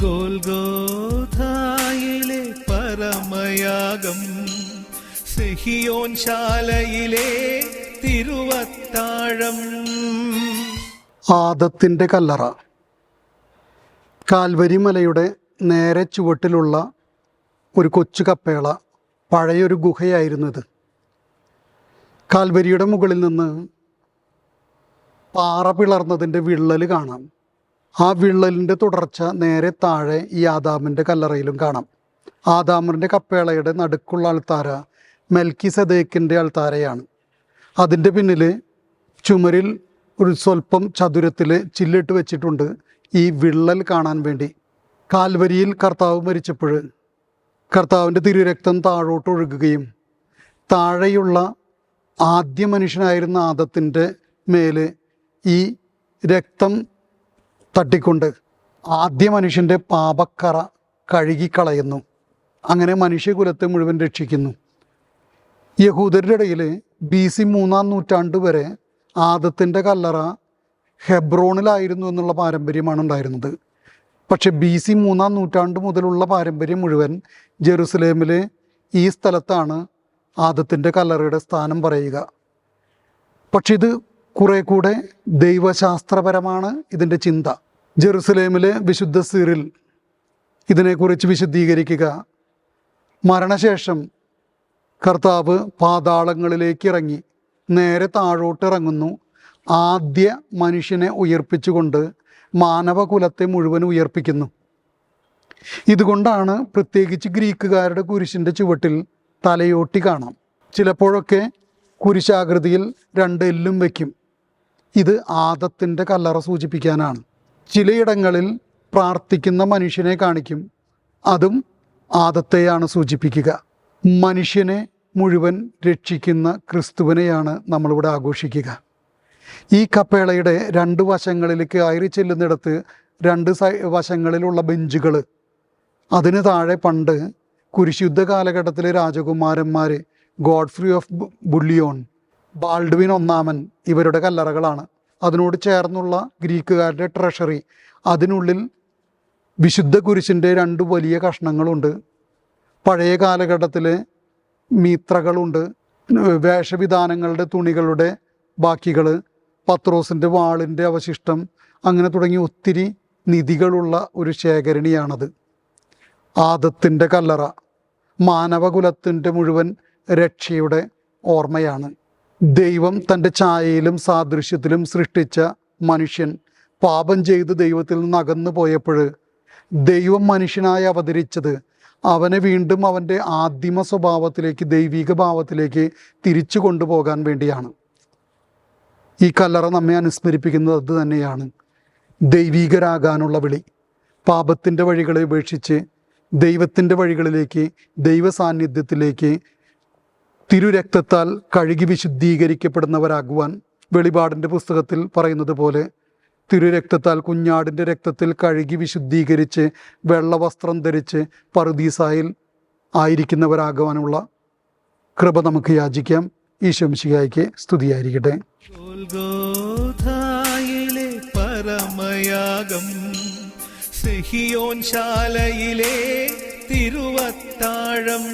ഗോൽഗോഥായിലെ പരമയാഗം, സിഹിയോൻ ശാലയിലെ തിരുവത്താഴം. ആദത്തിന്റെ കല്ലറ. കാൽവരി മലയുടെ നേരെ ചുവട്ടിലുള്ള ഒരു കൊച്ചു കപ്പേള, പഴയൊരു ഗുഹയായിരുന്നു ഇത്. കാൽവരിയുടെ മുകളിൽ നിന്ന് പാറ പിളർന്നതിൻ്റെ വിള്ളൽ കാണാം. ആ വിള്ളലിൻ്റെ തുടർച്ച നേരെ താഴെ ഈ ആദാമിൻ്റെ കല്ലറയിലും കാണാം. ആദാമിൻ്റെ കപ്പേളയുടെ നടുക്കുള്ള അൾത്താര മെൽക്കിസദേക്കിൻ്റെ അൾത്താരയാണ്. അതിൻ്റെ പിന്നിൽ ചുമരിൽ ഒരു സ്വല്പം ചതുരത്തിൽ ചില്ലിട്ട് വെച്ചിട്ടുണ്ട് ഈ വിള്ളൽ കാണാൻ വേണ്ടി. കാൽവരിയിൽ കർത്താവ് മരിച്ചപ്പോൾ കർത്താവിൻ്റെ തിരുരക്തം താഴോട്ട് ഒഴുകുകയും താഴെയുള്ള ആദ്യ മനുഷ്യനായിരുന്ന ആദത്തിൻ്റെ മേല് ഈ രക്തം തട്ടിക്കൊണ്ട് ആദ്യ മനുഷ്യൻ്റെ പാപക്കറ കഴുകിക്കളയുന്നു. അങ്ങനെ മനുഷ്യകുലത്തെ മുഴുവൻ രക്ഷിക്കുന്നു. യഹൂദരുടെ ഇടയിൽ BC 3-ാം നൂറ്റാണ്ട് വരെ ആദത്തിൻ്റെ കല്ലറ ഹെബ്രോണിലായിരുന്നു എന്നുള്ള പാരമ്പര്യമാണ് ഉണ്ടായിരുന്നത്. പക്ഷെ BC 3-ാം നൂറ്റാണ്ട് മുതലുള്ള പാരമ്പര്യം മുഴുവൻ ജെറുസലേമിൽ ഈ സ്ഥലത്താണ് ആദത്തിൻ്റെ കല്ലറയുടെ സ്ഥാനം പറയുക. പക്ഷെ ഇത് കുറെ കൂടെ ദൈവശാസ്ത്രപരമാണ് ഇതിൻ്റെ ചിന്ത. ജെറുസലേമിലെ വിശുദ്ധ സിറിൽ ഇതിനെക്കുറിച്ച് വിശദീകരിക്കുക, മരണശേഷം കർത്താവ് പാതാളങ്ങളിലേക്ക് ഇറങ്ങി നേരെ താഴോട്ട് ഇറങ്ങുന്നു. ആദ്യ മനുഷ്യനെ ഉയർപ്പിച്ചുകൊണ്ട് മാനവകുലത്തെ മുഴുവൻ ഉയർപ്പിക്കുന്നു. ഇതുകൊണ്ടാണ് പ്രത്യേകിച്ച് ഗ്രീക്കുകാരുടെ കുരിശിൻ്റെ ചുവട്ടിൽ തലയോട്ടി കാണാം. ചിലപ്പോഴൊക്കെ കുരിശാകൃതിയിൽ 2 എല്ലും വയ്ക്കും. ഇത് ആദത്തിൻ്റെ കല്ലറ സൂചിപ്പിക്കാനാണ്. ചിലയിടങ്ങളിൽ പ്രാർത്ഥിക്കുന്ന മനുഷ്യനെ കാണിക്കും, അതും ആദത്തെയാണ് സൂചിപ്പിക്കുക. മനുഷ്യനെ മുഴുവൻ രക്ഷിക്കുന്ന ക്രിസ്തുവിനെയാണ് നമ്മളിവിടെ ആഘോഷിക്കുക. ഈ കപ്പേളയുടെ 2 വശങ്ങളിലേക്ക് കയറി ചെല്ലുന്നിടത്ത് 2 വശങ്ങളിലുള്ള ബെഞ്ചുകൾ, അതിന് താഴെ പണ്ട് കുരിശുദ്ധ കാലഘട്ടത്തിലെ രാജകുമാരന്മാർ ഗോഡ്ഫ്രീ ഓഫ് ബുള്ളിയോൺ, ബാൾഡ്വിൻ ഒന്നാമൻ ഇവരുടെ കല്ലറകളാണ്. അതിനോട് ചേർന്നുള്ള ഗ്രീക്കുകാരുടെ ട്രഷറി, അതിനുള്ളിൽ വിശുദ്ധ കുരിശിൻ്റെ 2 വലിയ കഷ്ണങ്ങളുണ്ട്. പഴയ കാലഘട്ടത്തിലെ മീത്രകളുണ്ട്, വേഷവിധാനങ്ങളുടെ തുണികളുടെ ബാക്കികൾ, പത്രോസിൻ്റെ വാളിൻ്റെ അവശിഷ്ടം, അങ്ങനെ തുടങ്ങി ഒത്തിരി നിധികളുള്ള ഒരു ശേഖരണിയാണത്. ആദത്തിൻ്റെ കല്ലറ മാനവകുലത്തിൻ്റെ മുഴുവൻ രക്ഷയുടെ ഓർമ്മയാണ്. ദൈവം തൻ്റെ ഛായയിലും സാദൃശ്യത്തിലും സൃഷ്ടിച്ച മനുഷ്യൻ പാപം ചെയ്ത് ദൈവത്തിൽ നിന്ന് അകന്നു പോയപ്പോൾ ദൈവം മനുഷ്യനായി അവതരിച്ചത് അവനെ വീണ്ടും അവൻ്റെ ആദിമ സ്വഭാവത്തിലേക്ക്, ദൈവിക ഭാവത്തിലേക്ക് തിരിച്ചു കൊണ്ടുപോകാൻ വേണ്ടിയാണ്. ഈ കല്ലറ നമ്മെ അനുസ്മരിപ്പിക്കുന്നത് അത് തന്നെയാണ്. ദൈവികരാകാനുള്ള വിളി. പാപത്തിൻ്റെ വഴികളെ ഉപേക്ഷിച്ച് ദൈവത്തിൻ്റെ വഴികളിലേക്ക്, ദൈവ സാന്നിധ്യത്തിലേക്ക് തിരുരക്തത്താൽ കഴുകി വിശുദ്ധീകരിക്കപ്പെടുന്നവരാകുവാൻ വെളിപാടിൻ്റെ പുസ്തകത്തിൽ പറയുന്നത് പോലെ തിരുരക്തത്താൽ, കുഞ്ഞാടിൻ്റെ രക്തത്തിൽ കഴുകി വിശുദ്ധീകരിച്ച് വെള്ളവസ്ത്രം ധരിച്ച് പറുദീസായിൽ ആയിരിക്കുന്നവരാകുവാനുള്ള കൃപ നമുക്ക് യാചിക്കാം. ഈശോ മിശിഹായ്ക്ക് സ്തുതിയായിരിക്കട്ടെ. ഗോൽഗോഥായിലെ പരമയാഗം, സിഹിയോൻ ശാലയിലെ തിരുവത്താഴം.